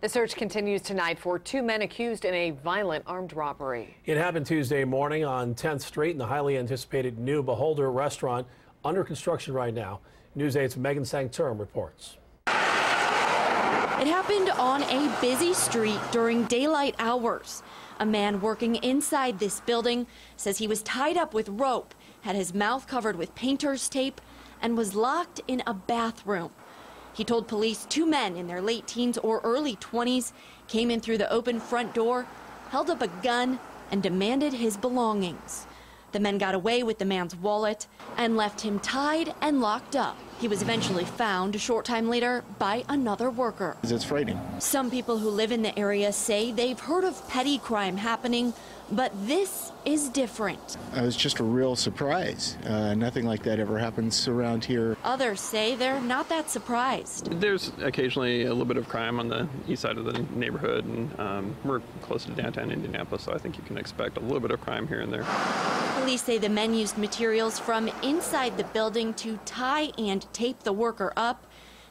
The search continues tonight for two men accused in a violent armed robbery. It happened Tuesday morning on 10th Street in the highly anticipated new Beholder restaurant, under construction right now. News 8's Megan Sancturum reports. It happened on a busy street during daylight hours. A man working inside this building says he was tied up with rope, had his mouth covered with painter's tape, and was locked in a bathroom. He told police two men in their late teens or early 20s came in through the open front door, held up a gun, and demanded his belongings. The men got away with the man's wallet and left him tied and locked up. He was eventually found a short time later by another worker. It's frightening. Some people who live in the area say they've heard of petty crime happening, but this is different. It was just a real surprise. Nothing like that ever happens around here. Others say they're not that surprised. There's occasionally a little bit of crime on the east side of the neighborhood, and we're close to downtown Indianapolis, so I think you can expect a little bit of crime here and there. Police say the men used materials from inside the building to tie and tape the worker up.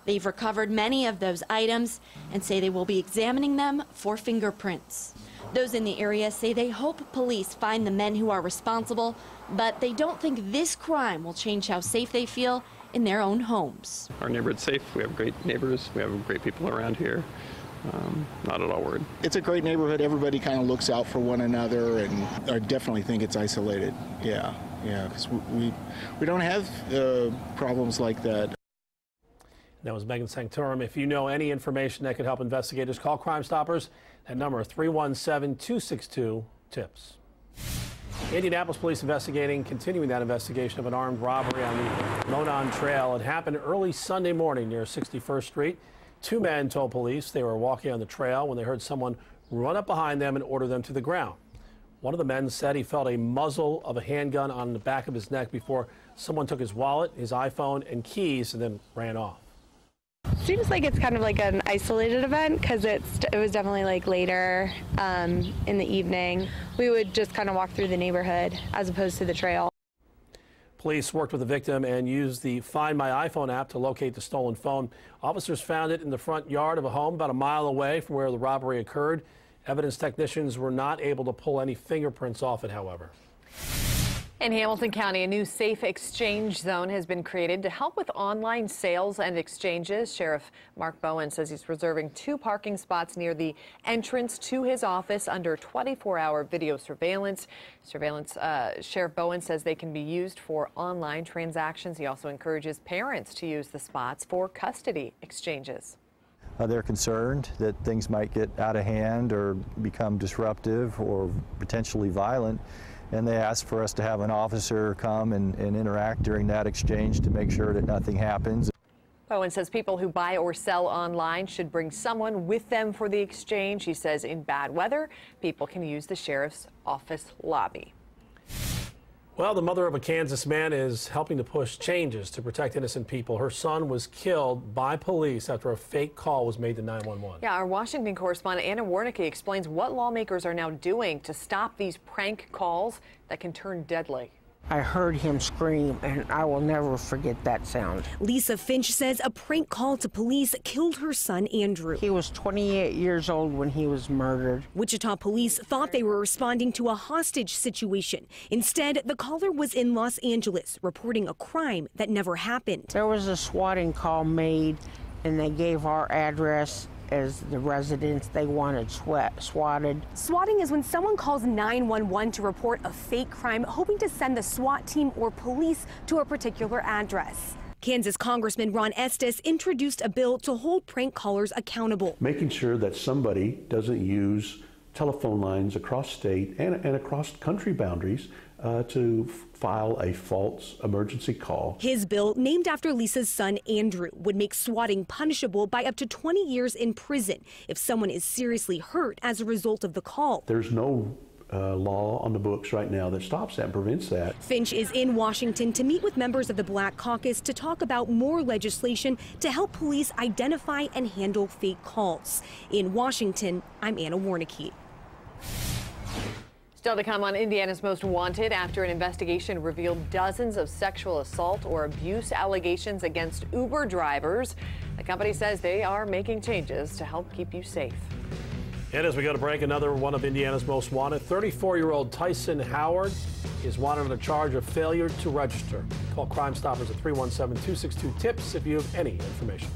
They've recovered many of those items and say they will be examining them for fingerprints. Those in the area say they hope police find the men who are responsible, but they don't think this crime will change how safe they feel in their own homes. Our neighborhood's safe. We have great neighbors. We have great people around here. Not at all worried. It's a great neighborhood. Everybody kind of looks out for one another, and I definitely think it's isolated. Yeah, because we don't have problems like that. That was Megan Sancturum. If you know any information that could help investigators, call Crime Stoppers. That number is 317-262-TIPS. Indianapolis police continuing that investigation of an armed robbery on the Monon Trail. It happened early Sunday morning near 61st Street. Two men told police they were walking on the trail when they heard someone run up behind them and order them to the ground. One of the men said he felt a muzzle of a handgun on the back of his neck before someone took his wallet, his iPhone, and keys and then ran off. Seems like it's kind of like an isolated event because it was definitely like later in the evening. We would just kind of walk through the neighborhood as opposed to the trail. Police worked with the victim and used the Find My iPhone app to locate the stolen phone. Officers found it in the front yard of a home about a mile away from where the robbery occurred. Evidence technicians were not able to pull any fingerprints off it, however. In Hamilton County, a new safe exchange zone has been created to help with online sales and exchanges. Sheriff Mark Bowen says he's reserving 2 parking spots near the entrance to his office under 24-hour video surveillance. Sheriff Bowen says they can be used for online transactions. He also encourages parents to use the spots for custody exchanges. They're concerned that things might get out of hand or become disruptive or potentially violent. And they asked for us to have an officer come and interact during that exchange to make sure that nothing happens. Bowen says people who buy or sell online should bring someone with them for the exchange. He says in bad weather, people can use the sheriff's office lobby. Well, the mother of a Kansas man is helping to push changes to protect innocent people. Her son was killed by police after a fake call was made to 911. Yeah, our Washington correspondent Anna Warnicki explains what lawmakers are now doing to stop these prank calls that can turn deadly. I heard him scream, and I will never forget that sound. Lisa Finch says a prank call to police killed her son, Andrew. He was 28 years old when he was murdered. Wichita police thought they were responding to a hostage situation. Instead, the caller was in Los Angeles, reporting a crime that never happened. There was a swatting call made, and they gave our address as the residents they wanted swatted. Swatting is when someone calls 911 to report a fake crime, hoping to send the SWAT team or police to a particular address. Kansas Congressman Ron Estes introduced a bill to hold prank callers accountable. Making sure that somebody doesn't use telephone lines across state and across country boundaries to file a false emergency call. His bill, named after Lisa's son Andrew, would make swatting punishable by up to 20 years in prison if someone is seriously hurt as a result of the call. There's no law on the books right now that stops that and prevents that. Finch is in Washington to meet with members of the Black Caucus to talk about more legislation to help police identify and handle fake calls. In Washington, I'm Anna Warnicki. Still to come on Indiana's Most Wanted after an investigation revealed dozens of sexual assault or abuse allegations against Uber drivers. The company says they are making changes to help keep you safe. And as we go to break, another one of Indiana's most wanted, 34-year-old Tyson Howard is wanted on a charge of failure to register. Call Crime Stoppers at 317-262-TIPS if you have any information.